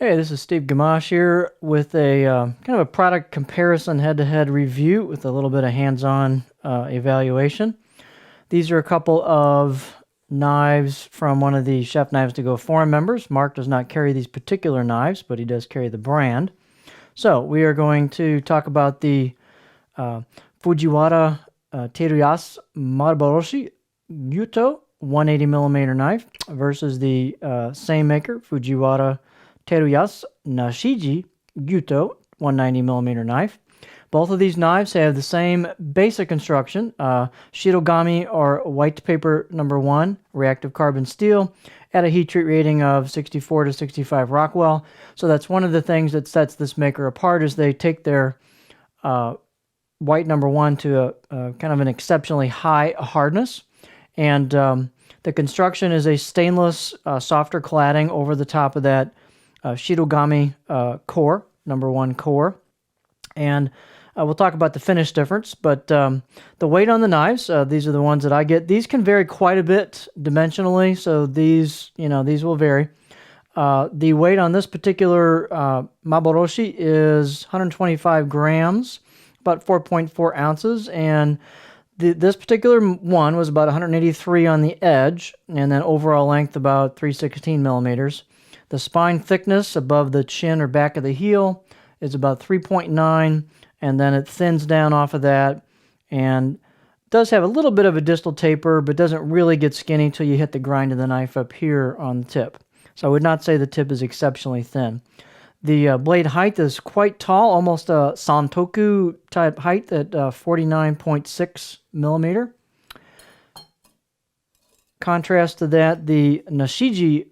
Hey, this is Steve Gamache here with a kind of a product comparison head-to-head review with a little bit of hands-on evaluation. These are a couple of knives from one of the Chef Knives to Go forum members. Mark does not carry these particular knives, but he does carry the brand. So we are going to talk about the Fujiwara Teruyasu Maboroshi Gyuto 180 millimeter knife versus the same maker, Fujiwara Teruyasu Nashiji Gyuto 190 millimeter knife. Both of these knives have the same basic construction, shirogami or white paper number 1, reactive carbon steel, at a heat treat rating of 64 to 65 Rockwell. So that's one of the things that sets this maker apart is they take their white number 1 to a kind of an exceptionally high hardness. And the construction is a stainless softer cladding over the top of that shirogami core, number 1 core. And we'll talk about the finish difference, but the weight on the knives, these are the ones that I get. These can vary quite a bit dimensionally, so these will vary. The weight on this particular Maboroshi is 125 grams, about 4.4 ounces, and this particular one was about 183 on the edge, and then overall length about 316 millimeters. The spine thickness above the chin or back of the heel is about 3.9, and then it thins down off of that and does have a little bit of a distal taper, but doesn't really get skinny until you hit the grind of the knife up here on the tip. So I would not say the tip is exceptionally thin. The blade height is quite tall, almost a santoku type height at 49.6 millimeter. Contrast to that, the Nashiji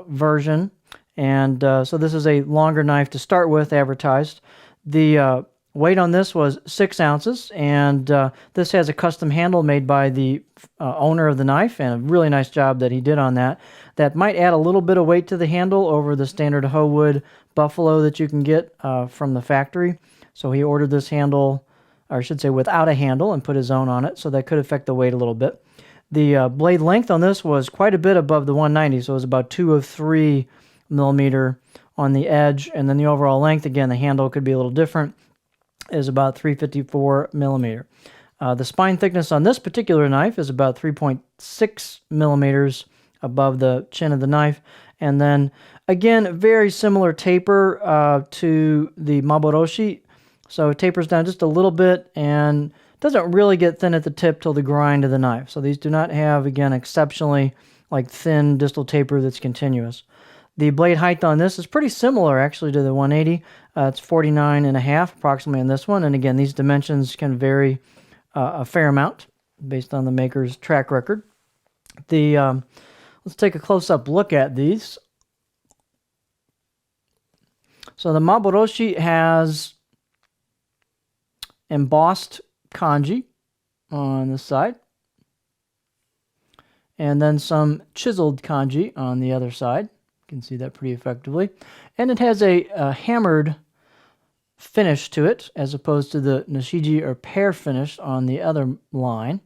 version, and so this is a longer knife to start with, advertised. The weight on this was 6 ounces, and this has a custom handle made by the owner of the knife, and a really nice job that he did on that. That might add a little bit of weight to the handle over the standard Howood buffalo that you can get from the factory. So he ordered this handle, or I should say without a handle, and put his own on it, so that could affect the weight a little bit. The blade length on this was quite a bit above the 190, so it was about 203 millimeter on the edge, and then the overall length, again, the handle could be a little different, is about 354 millimeter. The spine thickness on this particular knife is about 3.6 millimeters above the chin of the knife, and then again, very similar taper to the Maboroshi, so it tapers down just a little bit and doesn't really get thin at the tip till the grind of the knife. So these do not have, again, exceptionally thin distal taper that's continuous. The blade height on this is pretty similar actually to the 180. It's 49.5 approximately on this one, and again, these dimensions can vary a fair amount based on the maker's track record. Let's take a close-up look at these. So the Maboroshi has embossed kanji on this side, and then some chiseled kanji on the other side. You can see that pretty effectively. And it has a hammered finish to it, as opposed to the Nashiji or pear finish on the other line.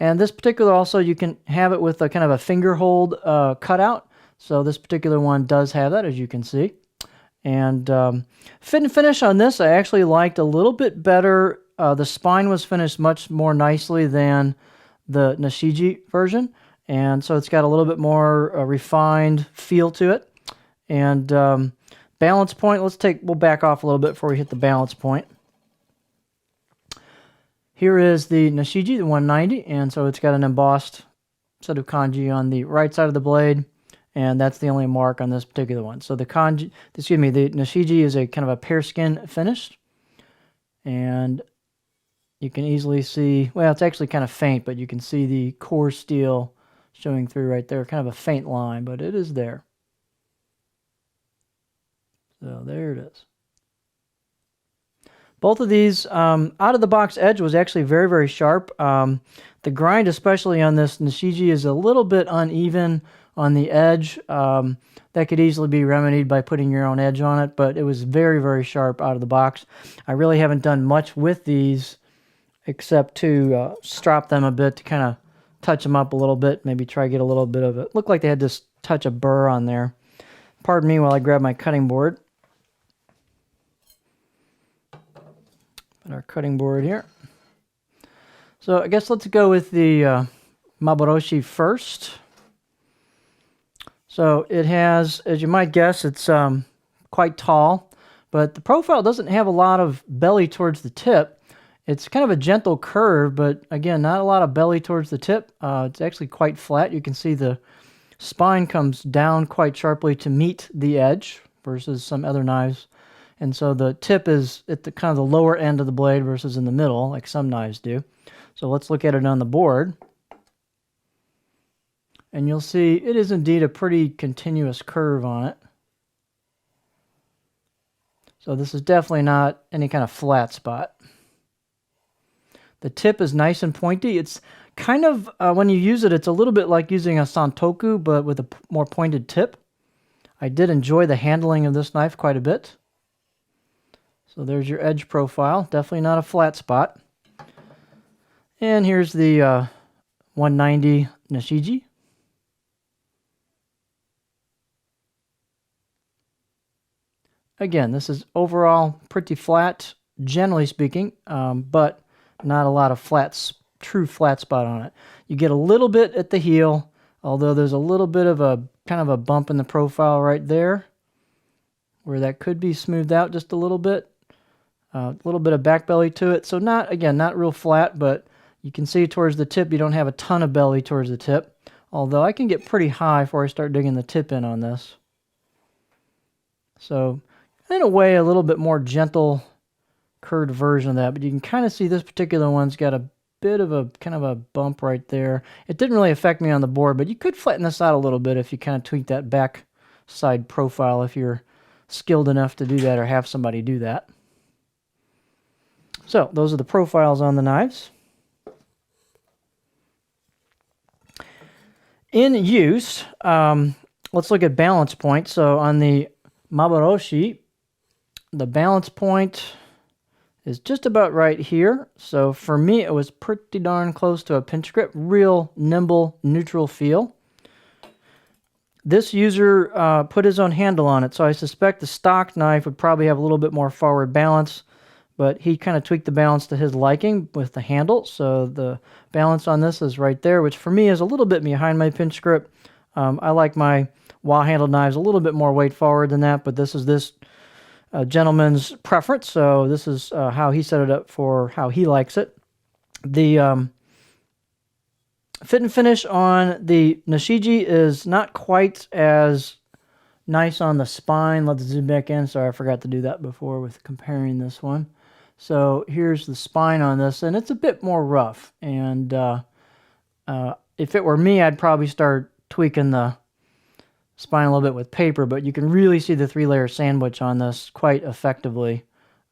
And this particular also, you can have it with a kind of a finger hold cutout. So this particular one does have that, as you can see. And fit and finish on this, I actually liked a little bit better. The spine was finished much more nicely than the Nashiji version. And so it's got a little bit more refined feel to it. And balance point, we'll back off a little bit before we hit the balance point. Here is the Nashiji, the 190, and so it's got an embossed set of kanji on the right side of the blade, and that's the only mark on this particular one. So the Nashiji is a kind of a pear skin finish, and you can easily see, well, it's actually kind of faint, but you can see the core steel showing through right there, kind of a faint line, but it is there. So there it is. Both of these, out of the box edge was actually very, very sharp. The grind, especially on this Nashiji, is a little bit uneven on the edge. That could easily be remedied by putting your own edge on it, but it was very, very sharp out of the box. I really haven't done much with these except to strop them a bit to kind of touch them up a little bit, maybe try to get a little bit of it. Looked like they had this touch of burr on there. Pardon me while I grab my cutting board. Put our cutting board here. So I guess let's go with the Maboroshi first. So it has, as you might guess, it's quite tall, but the profile doesn't have a lot of belly towards the tip. It's kind of a gentle curve, but again, not a lot of belly towards the tip. It's actually quite flat. You can see the spine comes down quite sharply to meet the edge versus some other knives. And so the tip is at the kind of the lower end of the blade versus in the middle, like some knives do. So let's look at it on the board. And you'll see it is indeed a pretty continuous curve on it. So this is definitely not any kind of flat spot. The tip is nice and pointy. It's kind of, when you use it, it's a little bit like using a santoku, but with a more pointed tip. I did enjoy the handling of this knife quite a bit. So there's your edge profile. Definitely not a flat spot. And here's the 190 Nashiji. Again, this is overall pretty flat, generally speaking, but not a lot of true flat spot on it. You get a little bit at the heel, although there's a little bit of a kind of a bump in the profile right there, where that could be smoothed out just a little bit. A little bit of back belly to it. So not real flat, but you can see towards the tip, you don't have a ton of belly towards the tip. Although I can get pretty high before I start digging the tip in on this. So in a way, a little bit more gentle curved version of that, but you can kind of see this particular one's got a bit of a kind of a bump right there. It didn't really affect me on the board, but you could flatten this out a little bit if you kind of tweak that back side profile if you're skilled enough to do that or have somebody do that. So those are the profiles on the knives. In use, let's look at balance point. So on the Maboroshi, the balance point is just about right here. So for me, it was pretty darn close to a pinch grip. Real nimble, neutral feel. This user put his own handle on it, so I suspect the stock knife would probably have a little bit more forward balance, but he kind of tweaked the balance to his liking with the handle. So the balance on this is right there, which for me is a little bit behind my pinch grip. I like my wah-handled knives a little bit more weight forward than that, but this is this gentleman's preference, so this is how he set it up for how he likes it. The fit and finish on the Nashiji is not quite as nice on the spine. Let's zoom back in. Sorry, I forgot to do that before with comparing this one. So here's the spine on this, and it's a bit more rough. And if it were me, I'd probably start tweaking the spine a little bit with paper, but you can really see the 3-layer sandwich on this quite effectively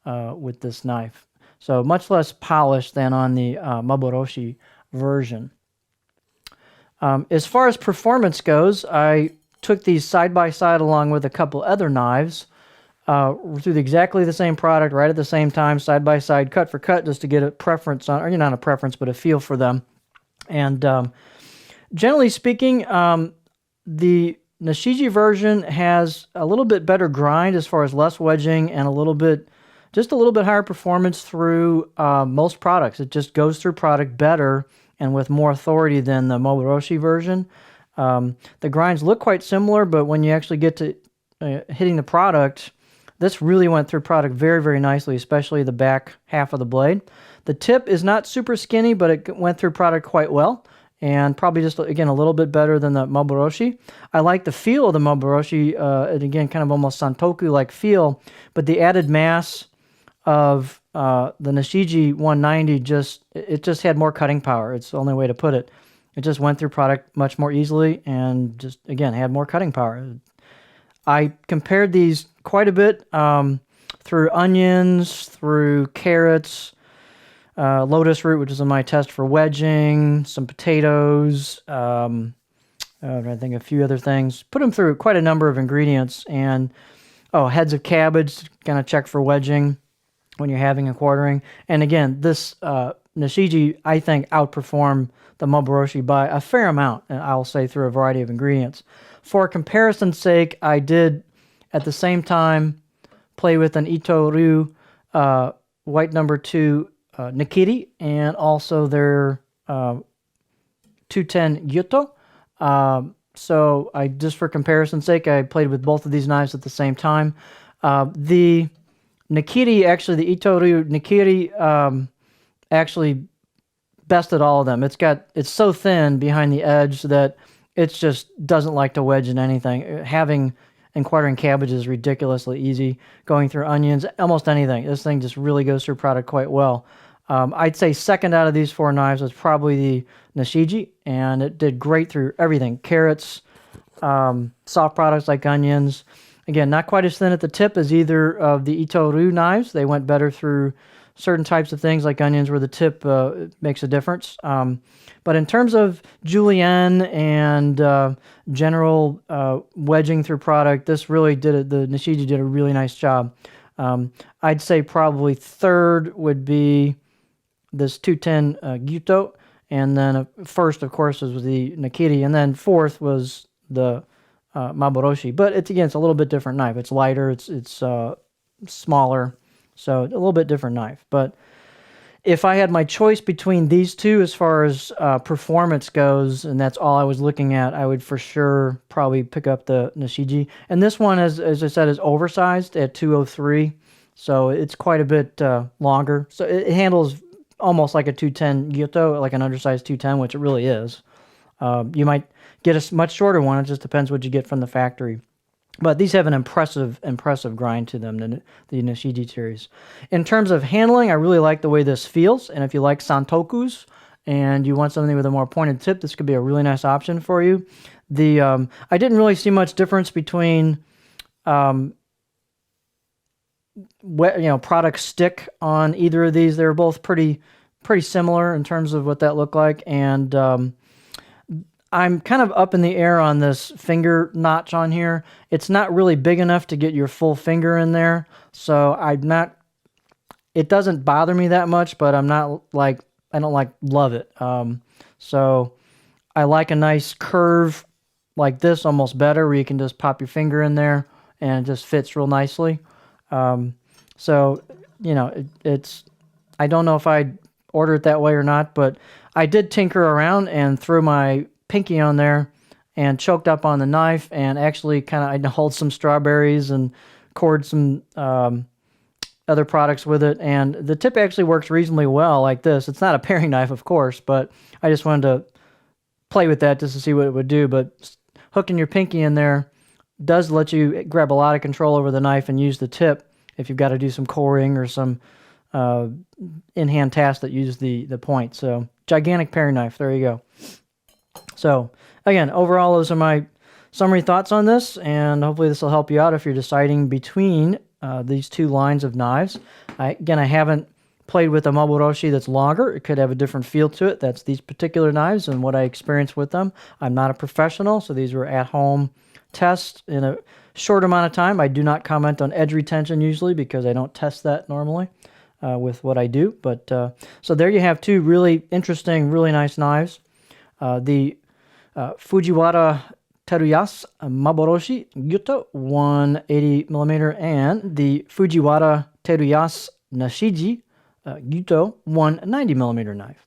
with this knife. So much less polished than on the Maboroshi version. As far as performance goes, I took these side by side along with a couple other knives through exactly the same product, right at the same time, side by side, cut for cut, just to get a preference on, or not a preference, but a feel for them. And generally speaking, the Nashiji version has a little bit better grind as far as less wedging and just a little bit higher performance through most products. It just goes through product better and with more authority than the Maboroshi version. The grinds look quite similar, but when you actually get to hitting the product, this really went through product very, very nicely, especially the back half of the blade. The tip is not super skinny, but it went through product quite well, and probably just, again, a little bit better than the Maboroshi. I like the feel of the Maboroshi, and again, kind of almost Santoku-like feel, but the added mass of the Nashiji 190 just had more cutting power. It's the only way to put it. It just went through product much more easily and just, again, had more cutting power. I compared these quite a bit through onions, through carrots, lotus root, which is in my test for wedging, some potatoes, I think a few other things. Put them through quite a number of ingredients, and heads of cabbage, kind of check for wedging when you're having a quartering. And again, this Nashiji, I think, outperform the Maboroshi by a fair amount, and I'll say through a variety of ingredients. For comparison's sake, I did, at the same time, play with an Ito-Ryu white number 2 Nikiri, and also their 210 Gyuto. So I just for comparison's sake, I played with both of these knives at the same time. The Nikiri, actually, the Ito-Ryu Nikiri actually bested all of them. It's so thin behind the edge that it just doesn't like to wedge in anything. Having and quartering cabbage is ridiculously easy. Going through onions, almost anything. This thing just really goes through product quite well. I'd say second out of these 4 knives was probably the Nashiji, and it did great through everything. Carrots, soft products like onions. Again, not quite as thin at the tip as either of the Ito-Ryu knives. They went better through certain types of things like onions where the tip makes a difference. But in terms of julienne and general wedging through product, this really the Nashiji did a really nice job. I'd say probably third would be this 210 Gyuto, and then first, of course, was the Nikiri, and then fourth was the Maboroshi. But it's a little bit different knife. It's lighter, it's smaller, so a little bit different knife. But if I had my choice between these two as far as performance goes, and that's all I was looking at, I would for sure probably pick up the Nashiji. And this one, as I said, is oversized at 203, so it's quite a bit longer. So it handles almost like a 210 Gyuto, like an undersized 210, which it really is. You might get a much shorter one. It just depends what you get from the factory. But these have an impressive grind to them, the Nashiji series. In terms of handling, I really like the way this feels. And if you like santokus and you want something with a more pointed tip, this could be a really nice option for you. I didn't really see much difference between product stick on either of these. They're both pretty similar in terms of what that looked like, and I'm kind of up in the air on this finger notch on here. It's not really big enough to get your full finger in there, so it doesn't bother me that much, but I don't love it. So I like a nice curve like this almost better, where you can just pop your finger in there and it just fits real nicely. So, I don't know if I'd order it that way or not, but I did tinker around and threw my pinky on there and choked up on the knife, and actually I hulled some strawberries and cored some other products with it, and the tip actually works reasonably well like this. It's not a paring knife, of course, but I just wanted to play with that just to see what it would do. But hooking your pinky in there does let you grab a lot of control over the knife and use the tip if you've got to do some coring or some in-hand tasks that use the point. So, gigantic paring knife. There you go. So, again, overall, those are my summary thoughts on this, and hopefully this will help you out if you're deciding between these two lines of knives. I haven't played with a Maboroshi that's longer. It could have a different feel to it. That's these particular knives and what I experienced with them. I'm not a professional, so these were at-home tests in a short amount of time. I do not comment on edge retention usually because I don't test that normally with what I do. But so there you have two really interesting, really nice knives. The Fujiwara Teruyasu Maboroshi Gyuto 180mm and the Fujiwara Teruyasu Nashiji Gyuto 190mm knife.